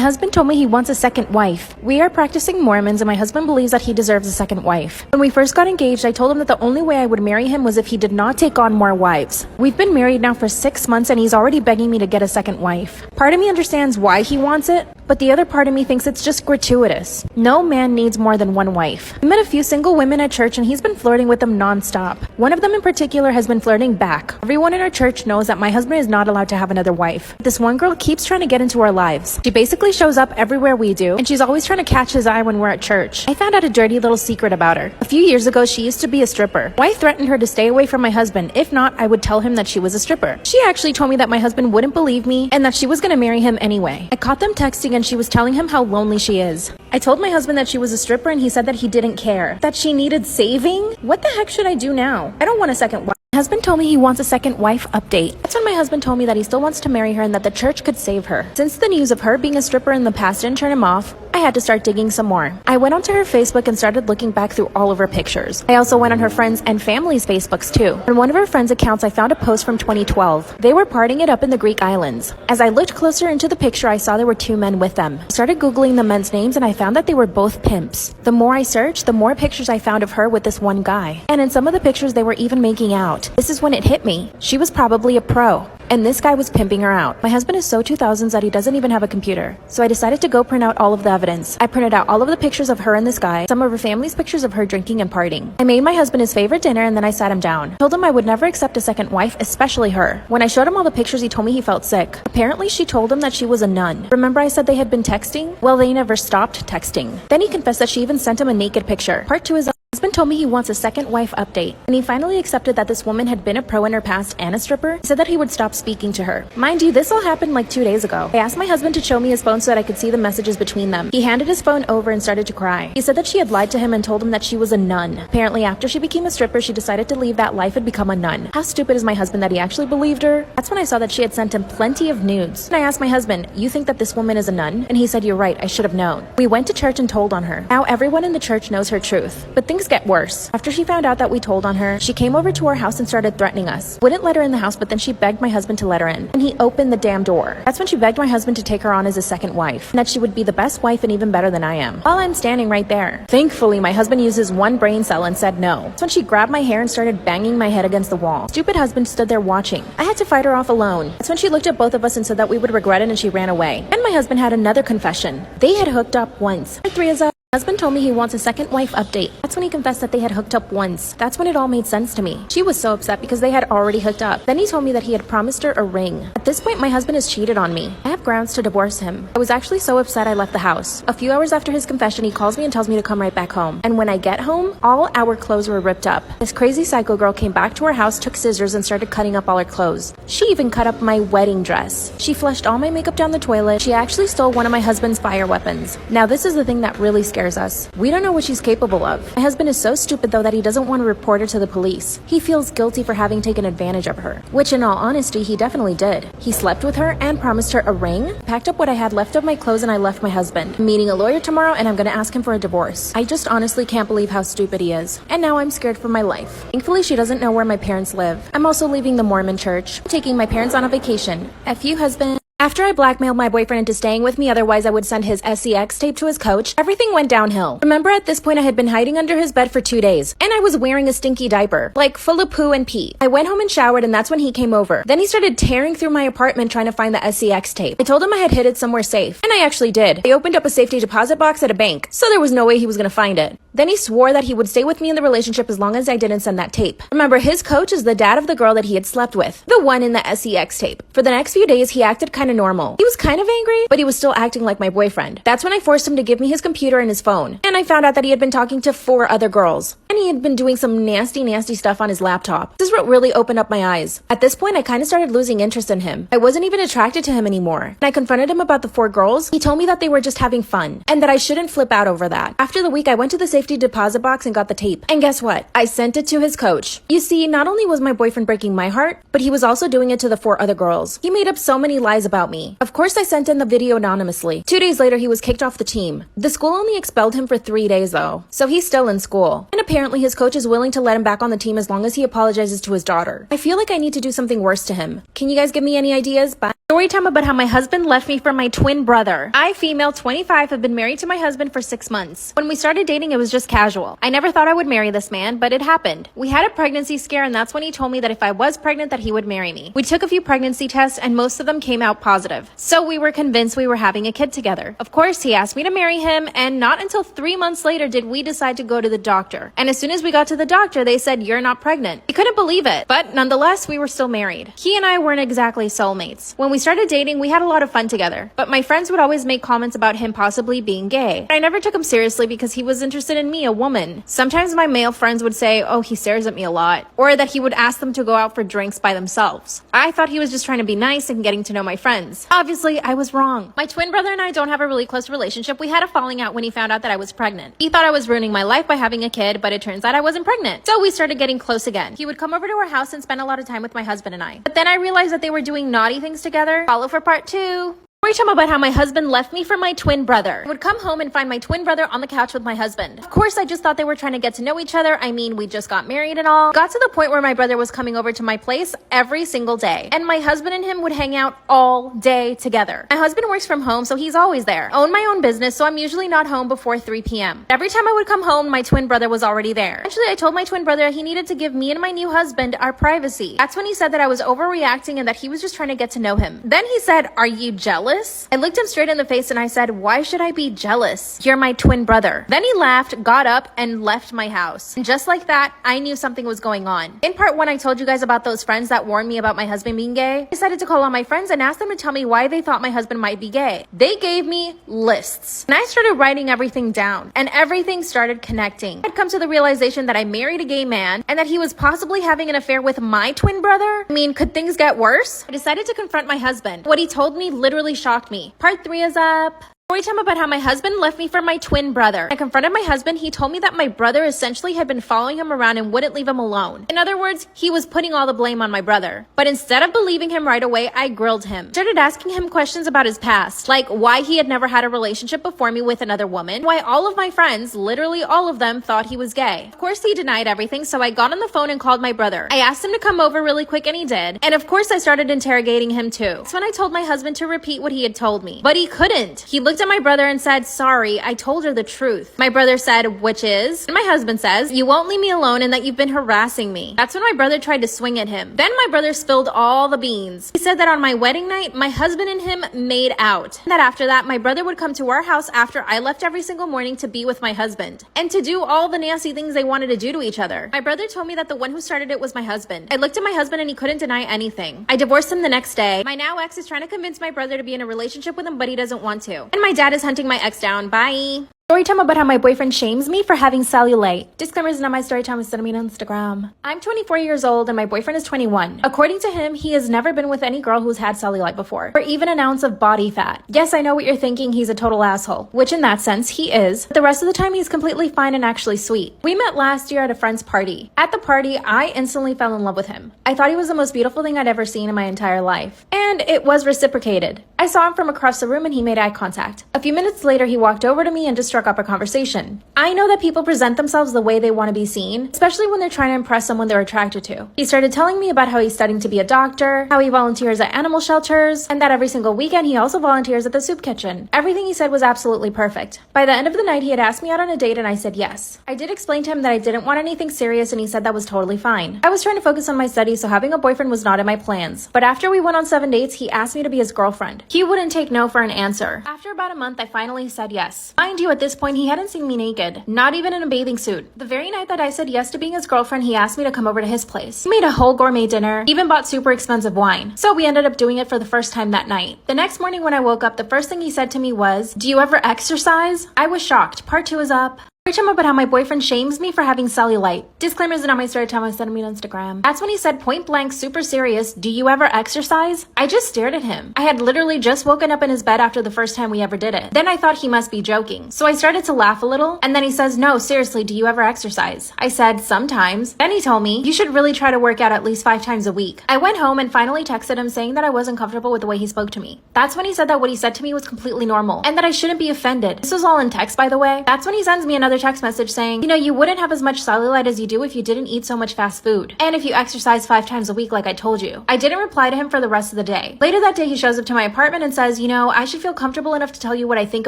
My husband told me he wants a second wife. We are practicing Mormons and my husband believes that he deserves a second wife. When we first got engaged, I told him that the only way I would marry him was if he did not take on more wives. We've been married now for 6 months and he's already begging me to get a second wife. Part of me understands why he wants it, but the other part of me thinks it's just gratuitous. No man needs more than one wife. I met a few single women at church and he's been flirting with them non-stop. One of them in particular has been flirting back. Everyone in our church knows that my husband is not allowed to have another wife. This one girl keeps trying to get into our lives. She basically shows up everywhere we do, and she's always trying to catch his eye when we're at church. I found out a dirty little secret about her. A few years ago, she used to be a stripper. I threatened her to stay away from my husband. If not, I would tell him that she was a stripper. She actually told me that my husband wouldn't believe me and that she was going to marry him anyway. I caught them texting and she was telling him how lonely she is. I told my husband that she was a stripper and he said that he didn't care. That she needed saving? What the heck should I do now? I don't want a second wife. My husband told me he wants a second wife update. That's when my husband told me that he still wants to marry her and that the church could save her. Since the news of her being a stripper in the past didn't turn him off, I had to start digging some more. I went onto her Facebook and started looking back through all of her pictures. I also went on her friends' and family's Facebooks too. On one of her friends' accounts, I found a post from 2012. They were partying it up in the Greek islands. As I looked closer into the picture, I saw there were 2 men with them. I started Googling the men's names and I found that they were both pimps. The more I searched, the more pictures I found of her with this one guy. And in some of the pictures, they were even making out. This is when it hit me. She was probably a pro. And this guy was pimping her out. My husband is so 2000s that he doesn't even have a computer. So I decided to go print out all of the evidence. I printed out all of the pictures of her and this guy, some of her family's pictures of her drinking and partying. I made my husband his favorite dinner and then I sat him down. I told him I would never accept a second wife, especially her. When I showed him all the pictures, he told me he felt sick. Apparently, she told him that she was a nun. Remember I said they had been texting? Well, they never stopped texting. Then he confessed that she even sent him a naked picture. Part 2 is my husband told me he wants a second wife update. When he finally accepted that this woman had been a pro in her past and a stripper, he said that he would stop speaking to her. Mind you, this all happened like 2 days ago. I asked my husband to show me his phone so that I could see the messages between them. He handed his phone over and started to cry. He said that she had lied to him and told him that she was a nun. Apparently, after she became a stripper, she decided to leave that life and become a nun. How stupid is my husband that he actually believed her? That's when I saw that she had sent him plenty of nudes. And I asked my husband, "You think that this woman is a nun?" And he said, "You're right, I should have known." We went to church and told on her. Now everyone in the church knows her truth. But things get worse. After she found out that we told on her, she came over to our house and started threatening us. Wouldn't let her in the house, but then she begged my husband to let her in. And he opened the damn door. That's when she begged my husband to take her on as a second wife, and that she would be the best wife and even better than I am. While I'm standing right there. Thankfully, my husband used his one brain cell and said no. That's when she grabbed my hair and started banging my head against the wall. Stupid husband stood there watching. I had to fight her off alone. That's when she looked at both of us and said that we would regret it and she ran away. And my husband had another confession. They had hooked up once. Part 3 is up. My husband told me he wants a second wife update. That's when he confessed that they had hooked up once. That's when it all made sense to me. She was so upset because they had already hooked up. Then he told me that he had promised her a ring. At this point, my husband has cheated on me. I have grounds to divorce him. I was actually so upset I left the house. A few hours after his confession, he calls me and tells me to come right back home. And when I get home, all our clothes were ripped up. This crazy psycho girl came back to our house, took scissors, and started cutting up all our clothes. She even cut up my wedding dress. She flushed all my makeup down the toilet. She actually stole one of my husband's fire weapons. Now this is the thing that really scares us. We don't know what she's capable of. My husband is so stupid though that he doesn't want to report her to the police. He feels guilty for having taken advantage of her, which in all honesty, he definitely did. He slept with her and promised her a ring, packed up what I had left of my clothes, and I left my husband. I'm meeting a lawyer tomorrow and I'm gonna ask him for a divorce. I just honestly can't believe how stupid he is. And now I'm scared for my life. Thankfully, she doesn't know where my parents live. I'm also leaving the Mormon church, taking my parents on a vacation. F you, husband. After I blackmailed my boyfriend into staying with me, otherwise I would send his sex tape to his coach, everything went downhill. Remember, at this point I had been hiding under his bed for 2 days, and I was wearing a stinky diaper, like full of poo and pee. I went home and showered, and that's when he came over. Then he started tearing through my apartment trying to find the sex tape. I told him I had hid it somewhere safe, and I actually did. I opened up a safety deposit box at a bank, so there was no way he was gonna find it. Then he swore that he would stay with me in the relationship as long as I didn't send that tape. Remember, his coach is the dad of the girl that he had slept with, the one in the sex tape. For the next few days, he acted kind of normal. He was kind of angry, but he was still acting like my boyfriend. That's when I forced him to give me his computer and his phone. And I found out that he had been talking to 4 other girls. And he had been doing some nasty stuff on his laptop. This is what really opened up my eyes. At this point, I kind of started losing interest in him. I wasn't even attracted to him anymore. And I confronted him about the 4 girls. He told me that they were just having fun, and that I shouldn't flip out over that. After the week, I went to the safety safety deposit box and got the tape. And guess what? I sent it to his coach. You see, not only was my boyfriend breaking my heart, but he was also doing it to the 4 other girls. He made up so many lies about me. Of course, I sent in the video anonymously. 2 days later, he was kicked off the team. The school only expelled him for 3 days though, so he's still in school. And apparently his coach is willing to let him back on the team as long as he apologizes to his daughter. I feel like I need to do something worse to him. Can you guys give me any ideas? Bye. Story time about how my husband left me for my twin brother. I, female, 25, have been married to my husband for 6 months. When we started dating, it was just casual. I never thought I would marry this man, but it happened. We had a pregnancy scare, and that's when he told me that if I was pregnant, that he would marry me. We took a few pregnancy tests, and most of them came out positive. So we were convinced we were having a kid together. Of course, he asked me to marry him, and not until 3 months later did we decide to go to the doctor. And as soon as we got to the doctor, they said, "You're not pregnant." We couldn't believe it, but nonetheless, we were still married. He and I weren't exactly soulmates. When we started dating, we had a lot of fun together, but my friends would always make comments about him possibly being gay. I never took him seriously because he was interested in me, a woman. Sometimes my male friends would say, "Oh, he stares at me a lot," or that he would ask them to go out for drinks by themselves. I thought he was just trying to be nice and getting to know my friends. Obviously, I was wrong. My twin brother and I don't have a really close relationship. We had a falling out when he found out that I was pregnant. He thought I was ruining my life by having a kid, but it turns out I wasn't pregnant. So we started getting close again. He would come over to our house and spend a lot of time with my husband and I. But then I realized that they were doing naughty things together. Follow for part 2. Story time about how my husband left me for my twin brother. I would come home and find my twin brother on the couch with my husband. Of course, I just thought they were trying to get to know each other. I mean, we just got married and all. Got to the point where my brother was coming over to my place every single day. And my husband and him would hang out all day together. My husband works from home, so he's always there. I own my own business, so I'm usually not home before 3 p.m. Every time I would come home, my twin brother was already there. Actually, I told my twin brother he needed to give me and my new husband our privacy. That's when he said that I was overreacting and that he was just trying to get to know him. Then he said, "Are you jealous?" I looked him straight in the face and I said, "Why should I be jealous? You're my twin brother." Then he laughed, got up, and left my house. And just like that, I knew something was going on. In part 1, I told you guys about those friends that warned me about my husband being gay. I decided to call on my friends and ask them to tell me why they thought my husband might be gay. They gave me lists. And I started writing everything down, and everything started connecting. I'd come to the realization that I married a gay man and that he was possibly having an affair with my twin brother. I mean, could things get worse? I decided to confront my husband. What he told me literally shocked me. Part 3 is up. Story time about how my husband left me for my twin brother. I confronted my husband. He told me that my brother essentially had been following him around and wouldn't leave him alone. In other words, he was putting all the blame on my brother. But instead of believing him right away, I grilled him. Started asking him questions about his past, like why he had never had a relationship before me with another woman, why all of my friends, literally all of them, thought he was gay. Of course, he denied everything, so I got on the phone and called my brother. I asked him to come over really quick, and he did. And of course, I started interrogating him too. That's when I told my husband to repeat what he had told me. But he couldn't. He looked at my brother and said, "Sorry, I told her the truth." My brother said, "Which is?" And my husband says, "You won't leave me alone and that you've been harassing me." That's when my brother tried to swing at him. Then my brother spilled all the beans. He said that on my wedding night, my husband and him made out. And that after that, my brother would come to our house after I left every single morning to be with my husband and to do all the nasty things they wanted to do to each other. My brother told me that the one who started it was my husband. I looked at my husband and he couldn't deny anything. I divorced him the next day. My now ex is trying to convince my brother to be in a relationship with him, but he doesn't want to. And my dad is hunting my ex down. Bye. Story time about how my boyfriend shames me for having cellulite. Disclaimer is not my story time, it's sending me on Instagram. I'm 24 years old and my boyfriend is 21. According to him, he has never been with any girl who's had cellulite before, or even an ounce of body fat. Yes, I know what you're thinking, he's a total asshole, which in that sense, he is. But the rest of the time, he's completely fine and actually sweet. We met last year at a friend's party. At the party, I instantly fell in love with him. I thought he was the most beautiful thing I'd ever seen in my entire life. And it was reciprocated. I saw him from across the room and he made eye contact. A few minutes later, he walked over to me and just struck up a conversation. I know that people present themselves the way they want to be seen, especially when they're trying to impress someone they're attracted to. He started telling me about how he's studying to be a doctor, how he volunteers at animal shelters, and that every single weekend he also volunteers at the soup kitchen. Everything he said was absolutely perfect. By the end of the night, he had asked me out on a date and I said yes. I did explain to him that I didn't want anything serious and he said that was totally fine. I was trying to focus on my studies, so having a boyfriend was not in my plans. But after we went on 7 dates, he asked me to be his girlfriend. He wouldn't take no for an answer. After about a month, I finally said yes. Mind you, at this point, he hadn't seen me naked, not even in a bathing suit. The very night that I said yes to being his girlfriend, he asked me to come over to his place. He made a whole gourmet dinner, even bought super expensive wine. So we ended up doing it for the first time that night. The next morning when I woke up, the first thing he said to me was, "Do you ever exercise?" I was shocked. Part 2 is up. Story time about how my boyfriend shames me for having cellulite. Disclaimers in on my story time I sent me on Instagram. That's when he said point blank, super serious, do you ever exercise? I just stared at him. I had literally just woken up in his bed after the first time we ever did it. Then I thought he must be joking. So I started to laugh a little, and then he says, no, seriously, do you ever exercise? I said, sometimes. Then he told me, you should really try to work out at least 5 times a week. I went home and finally texted him saying that I wasn't comfortable with the way he spoke to me. That's when he said that what he said to me was completely normal, and that I shouldn't be offended. This was all in text, by the way. That's when he sends me another text message saying, you know, you wouldn't have as much cellulite as you do if you didn't eat so much fast food. And if you exercise 5 times a week like I told you. I didn't reply to him for the rest of the day. Later that day, he shows up to my apartment and says, you know, I should feel comfortable enough to tell you what I think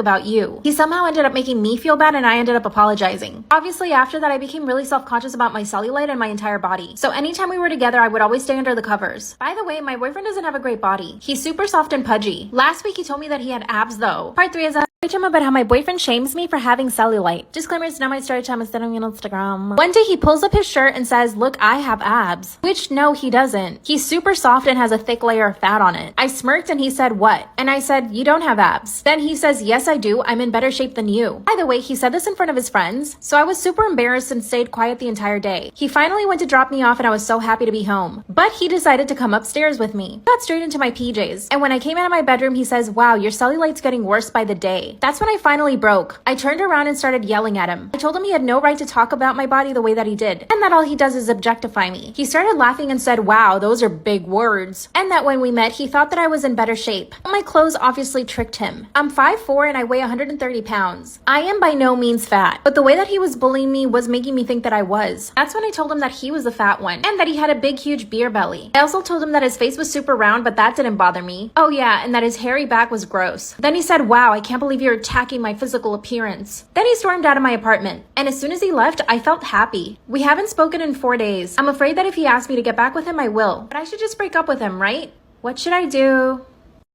about you. He somehow ended up making me feel bad and I ended up apologizing. Obviously, after that, I became really self-conscious about my cellulite and my entire body. So anytime we were together, I would always stay under the covers. By the way, my boyfriend doesn't have a great body. He's super soft and pudgy. Last week, he told me that he had abs though. Part 3 is story time about how my boyfriend shames me for having cellulite. Disclaimers, now my story time is sending me on Instagram. One day he pulls up his shirt and says, look, I have abs. Which no, he doesn't. He's super soft and has a thick layer of fat on it. I smirked and he said, what? And I said, you don't have abs. Then he says, yes, I do. I'm in better shape than you. By the way, he said this in front of his friends. So I was super embarrassed and stayed quiet the entire day. He finally went to drop me off and I was so happy to be home. But he decided to come upstairs with me. Got straight into my PJs. And when I came out of my bedroom, he says, wow, your cellulite's getting worse by the day. That's when I finally broke. I turned around and started yelling at him. I told him he had no right to talk about my body the way that he did, and that all he does is objectify me. He started laughing and said, wow, those are big words. And that when we met, he thought that I was in better shape. My clothes obviously tricked him. I'm 5'4" and I weigh 130 pounds. I am by no means fat, but the way that he was bullying me was making me think that I was. That's when I told him that he was the fat one, and that he had a big, huge beer belly. I also told him that his face was super round, but that didn't bother me. Oh yeah, and that his hairy back was gross. Then he said, wow, I can't believe you're attacking my physical appearance. Then he stormed out of my apartment, and as soon as he left, I felt happy. We haven't spoken in 4 days. I'm afraid that if he asks me to get back with him, I will. But I should just break up with him, right? What should I do?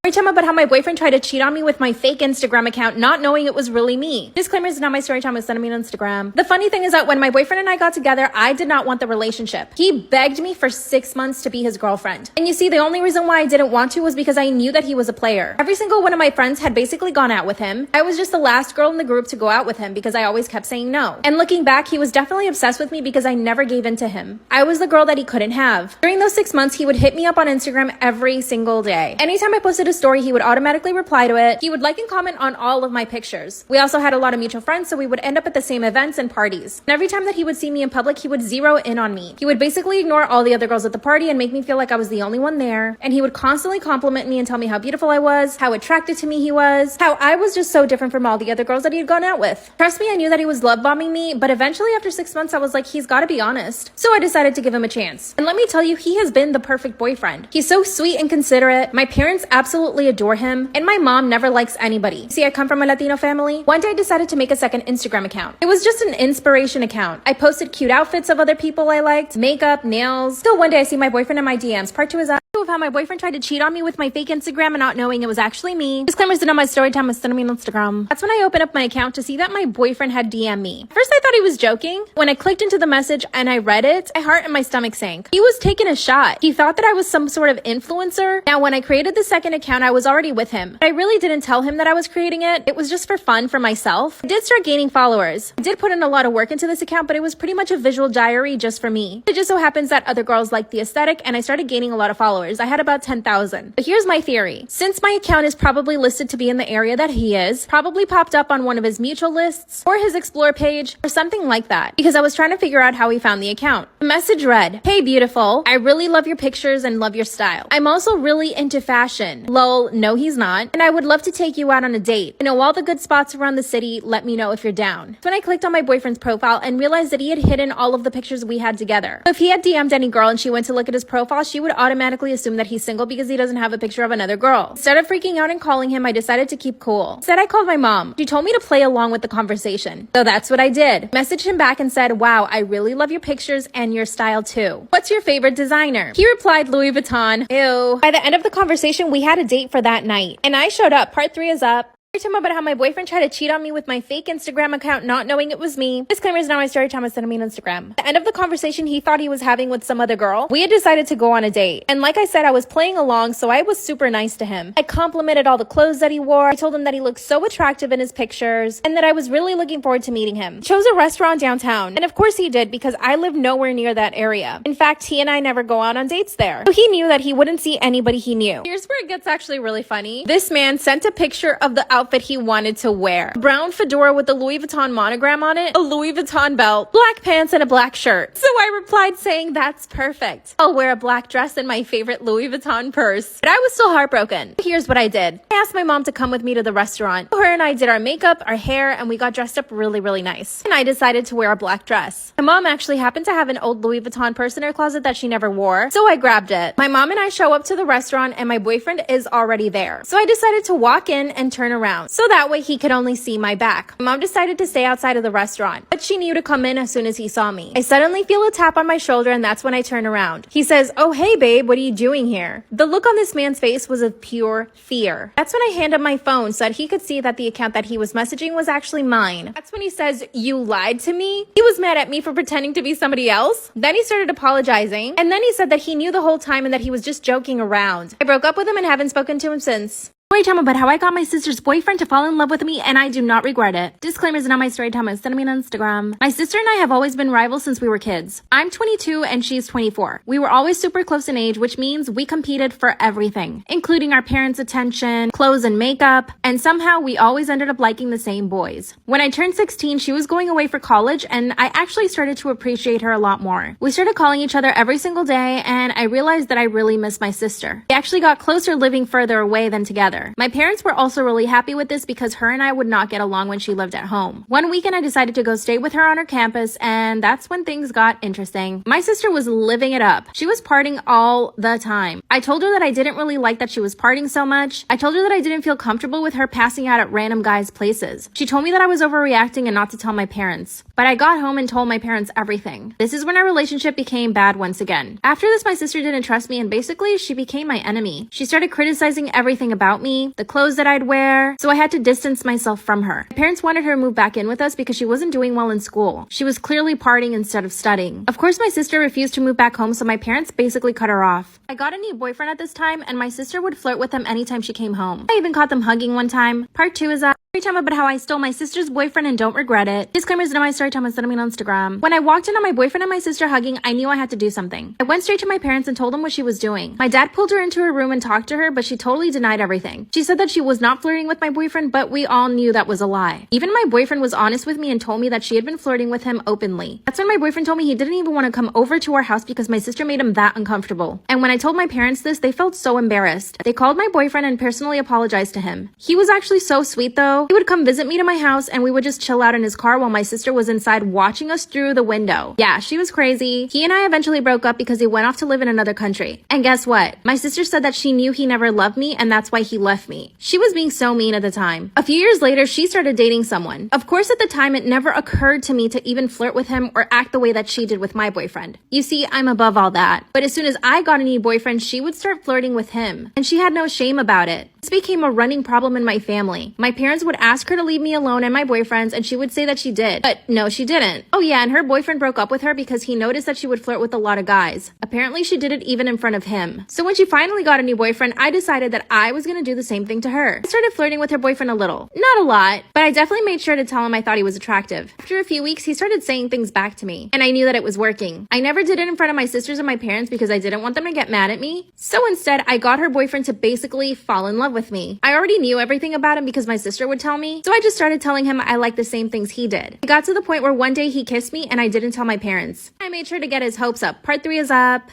Story time about how my boyfriend tried to cheat on me with my fake Instagram account, not knowing it was really me. Disclaimers, not my story time was sending me on Instagram. The funny thing is that when my boyfriend and I got together, I did not want the relationship. He begged me for 6 months to be his girlfriend. And you see, the only reason why I didn't want to was because I knew that he was a player. Every single one of my friends had basically gone out with him. I was just the last girl in the group to go out with him because I always kept saying no. And looking back, he was definitely obsessed with me because I never gave in to him. I was the girl that he couldn't have. During those 6 months, he would hit me up on Instagram every single day. Anytime I posted a story, he would automatically reply to it. He would like and comment on all of my pictures. We also had a lot of mutual friends, so we would end up at the same events and parties. And every time that he would see me in public, he would zero in on me. He would basically ignore all the other girls at the party and make me feel like I was the only one there. And he would constantly compliment me and tell me how beautiful I was, how attracted to me he was, how I was just so different from all the other girls that he had gone out with. Trust me, I knew that he was love bombing me, but eventually after 6 months, I was like, he's gotta be honest. So I decided to give him a chance. And let me tell you, he has been the perfect boyfriend. He's so sweet and considerate. My parents absolutely adore him. And my mom never likes anybody. See, I come from a Latino family. One day I decided to make a second Instagram account. It was just an inspiration account. I posted cute outfits of other people I liked, makeup, nails. Till one day I see my boyfriend in my DMs. Part 2 is of how my boyfriend tried to cheat on me with my fake Instagram and not knowing it was actually me. Disclaimers, to know my story time was sending me on Instagram. That's when I opened up my account to see that my boyfriend had DM'd me. First I thought he was joking. When I clicked into the message and I read it, my heart and my stomach sank. He was taking a shot. He thought that I was some sort of influencer. Now when I created the second account, I was already with him. But I really didn't tell him that I was creating it. It was just for fun for myself. I did start gaining followers. I did put in a lot of work into this account, but it was pretty much a visual diary just for me. It just so happens that other girls liked the aesthetic and I started gaining a lot of followers. I had about 10,000. But here's my theory. Since my account is probably listed to be in the area that he is, probably popped up on one of his mutual lists or his explore page or something like that, because I was trying to figure out how he found the account. The message read, hey beautiful, I really love your pictures and love your style. I'm also really into fashion. Lol, no he's not. And I would love to take you out on a date. I know all the good spots around the city. Let me know if you're down. So when I clicked on my boyfriend's profile and realized that he had hidden all of the pictures we had together. So if he had DM'd any girl and she went to look at his profile, she would automatically assume that he's single because he doesn't have a picture of another girl. Instead of freaking out and calling him, I decided to keep cool. Instead, I called my mom. She told me to play along with the conversation. So that's what I did. Messaged him back and said, wow, I really love your pictures and your style too. What's your favorite designer? He replied, Louis Vuitton. Ew. By the end of the conversation, we had a date for that night. And I showed up. Part 3 is up. Story time about how my boyfriend tried to cheat on me with my fake Instagram account, not knowing it was me. Disclaimer is not my story time, it's sending me on Instagram. At the end of the conversation he thought he was having with some other girl, we had decided to go on a date. And like I said, I was playing along, so I was super nice to him. I complimented all the clothes that he wore. I told him that he looked so attractive in his pictures, and that I was really looking forward to meeting him. He chose a restaurant downtown, and of course he did, because I live nowhere near that area. In fact, he and I never go out on dates there. So he knew that he wouldn't see anybody he knew. Here's where it gets actually really funny. This man sent a picture of the outfit he wanted to wear. A brown fedora with the Louis Vuitton monogram on it, a Louis Vuitton belt, black pants, and a black shirt. So I replied saying, that's perfect. I'll wear a black dress and my favorite Louis Vuitton purse. But I was still heartbroken. Here's what I did. I asked my mom to come with me to the restaurant. Her and I did our makeup, our hair, and we got dressed up really nice. And I decided to wear a black dress. My mom actually happened to have an old Louis Vuitton purse in her closet that she never wore, so I grabbed it. My mom and I show up to the restaurant and my boyfriend is already there. So I decided to walk in and turn around, so that way he could only see my back. My mom decided to stay outside of the restaurant, but she knew to come in as soon as he saw me. I suddenly feel a tap on my shoulder, and that's when I turn around. He says, "Oh, hey babe, what are you doing here?" The look on this man's face was of pure fear. That's when I hand him my phone so that he could see that the account that he was messaging was actually mine. That's when he says, "You lied to me?" He was mad at me for pretending to be somebody else. Then he started apologizing, and then he said that he knew the whole time and that he was just joking around. I broke up with him and haven't spoken to him since. Story time about how I got my sister's boyfriend to fall in love with me, and I do not regret it. Disclaimer is not my story time, it's sending me on Instagram. My sister and I have always been rivals since we were kids. I'm 22 and she's 24. We were always super close in age, which means we competed for everything, including our parents' attention, clothes and makeup, and somehow we always ended up liking the same boys. When I turned 16, she was going away for college, and I actually started to appreciate her a lot more. We started calling each other every single day, and I realized that I really miss my sister. We actually got closer living further away than together. My parents were also really happy with this because her and I would not get along when she lived at home. One weekend I decided to go stay with her on her campus, and that's when things got interesting. My sister was living it up. She was partying all the time. I told her that I didn't really like that she was partying so much. I told her that I didn't feel comfortable with her passing out at random guys' places. She told me that I was overreacting and not to tell my parents. But I got home and told my parents everything. This is when our relationship became bad once again. After this, my sister didn't trust me, and basically she became my enemy. She started criticizing everything about me, the clothes that I'd wear, so I had to distance myself from her. My parents wanted her to move back in with us because she wasn't doing well in school. She was clearly partying instead of studying. Of course, my sister refused to move back home, so my parents basically cut her off. I got a new boyfriend at this time, and my sister would flirt with him anytime she came home. I even caught them hugging one time. Part 2 is that story time about how I stole my sister's boyfriend and don't regret it. Disclaimer is not my story time, it's sending me on Instagram. When I walked in on my boyfriend and my sister hugging, I knew I had to do something. I went straight to my parents and told them what she was doing. My dad pulled her into her room and talked to her, but she totally denied everything. She said that she was not flirting with my boyfriend, but we all knew that was a lie. Even my boyfriend was honest with me and told me that she had been flirting with him openly. That's when my boyfriend told me he didn't even want to come over to our house because my sister made him that uncomfortable. And when I told my parents this, they felt so embarrassed. They called my boyfriend and personally apologized to him. He was actually so sweet though. He would come visit me to my house and we would just chill out in his car while my sister was inside watching us through the window. Yeah, she was crazy. He and I eventually broke up because he went off to live in another country. And guess what? My sister said that she knew he never loved me and that's why he left me. She was being so mean at the time. A few years later, she started dating someone. Of course, at the time, it never occurred to me to even flirt with him or act the way that she did with my boyfriend. You see, I'm above all that. But as soon as I got a new boyfriend, she would start flirting with him. And she had no shame about it. This became a running problem in my family. My parents would ask her to leave me alone and my boyfriends, and she would say that she did. But no, she didn't. Oh yeah, and her boyfriend broke up with her because he noticed that she would flirt with a lot of guys. Apparently, she did it even in front of him. So when she finally got a new boyfriend, I decided that I was gonna do the same thing to her. I started flirting with her boyfriend a little. Not a lot, but I definitely made sure to tell him I thought he was attractive. After a few weeks, he started saying things back to me, and I knew that it was working. I never did it in front of my sisters and my parents because I didn't want them to get mad at me. So instead, I got her boyfriend to basically fall in love with me. I already knew everything about him because my sister would tell me, so I just started telling him I liked the same things he did. It got to the point where one day he kissed me and I didn't tell my parents. I made sure to get his hopes up. Part 3 is up.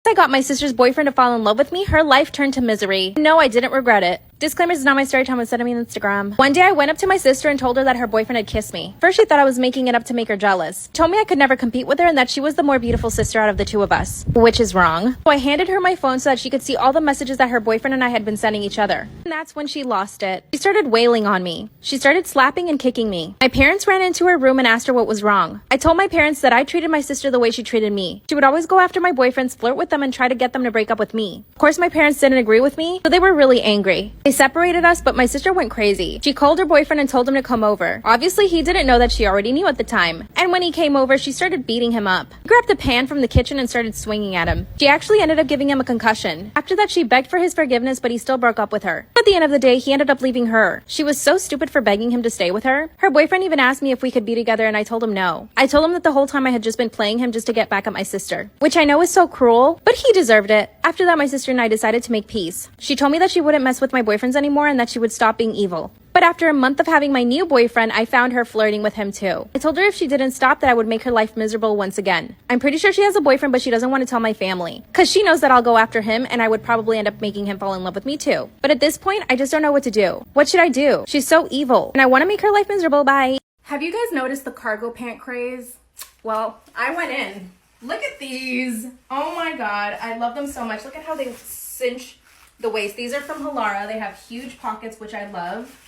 I got my sister's boyfriend to fall in love with me, her life turned to misery. No, I didn't regret it. Disclaimer is not my story time, it's sending me on Instagram. One day I went up to my sister and told her that her boyfriend had kissed me. First she thought I was making it up to make her jealous. Told me I could never compete with her and that she was the more beautiful sister out of the two of us. Which is wrong. So I handed her my phone so that she could see all the messages that her boyfriend and I had been sending each other. And that's when she lost it. She started wailing on me. She started slapping and kicking me. My parents ran into her room and asked her what was wrong. I told my parents that I treated my sister the way she treated me. She would always go after my boyfriends, flirt with them, and try to get them to break up with me. Of course my parents didn't agree with me, so they were really angry. They separated us, but my sister went crazy. She called her boyfriend and told him to come over. Obviously, he didn't know that she already knew at the time. And when he came over, she started beating him up. She grabbed a pan from the kitchen and started swinging at him. She actually ended up giving him a concussion. After that, she begged for his forgiveness, but he still broke up with her. At the end of the day, he ended up leaving her. She was so stupid for begging him to stay with her. Her boyfriend even asked me if we could be together, and I told him no. I told him that the whole time I had just been playing him just to get back at my sister, which I know is so cruel, but he deserved it. After that, my sister and I decided to make peace. She told me that she wouldn't mess with my boyfriends anymore and that she would stop being evil. But after a month of having my new boyfriend, I found her flirting with him too. I told her if she didn't stop that I would make her life miserable once again. I'm pretty sure she has a boyfriend, but she doesn't want to tell my family, because she knows that I'll go after him and I would probably end up making him fall in love with me too. But at this point, I just don't know what to do. What should I do? She's so evil and I want to make her life miserable. Bye. Have you guys noticed the cargo pant craze? Well, I went in. Look at these. Oh my god, I love them so much. Look at how they cinch the waist. These are from Halara. They have huge pockets, which I love.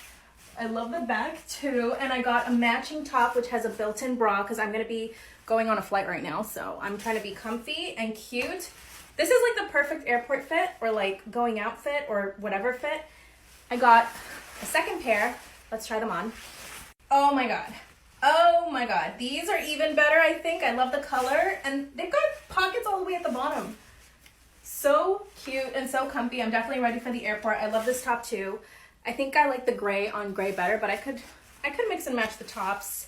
I love the back too. And I got a matching top, which has a built-in bra, because I'm going to be going on a flight right now. So I'm trying to be comfy and cute. This is like the perfect airport fit, or like going out fit, or whatever fit. I got a second pair. Let's try them on. Oh my god. Oh my god. These are even better, I think. I love the color. And they've got pockets all the way at the bottom. So cute and so comfy. I'm definitely ready for the airport. I love this top too. I think I like the gray on gray better, but I could mix and match the tops.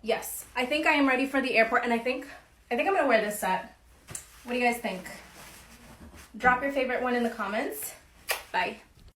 Yes, I think I am ready for the airport, and I think I'm gonna wear this set. What do you guys think? Drop your favorite one in the comments. Bye.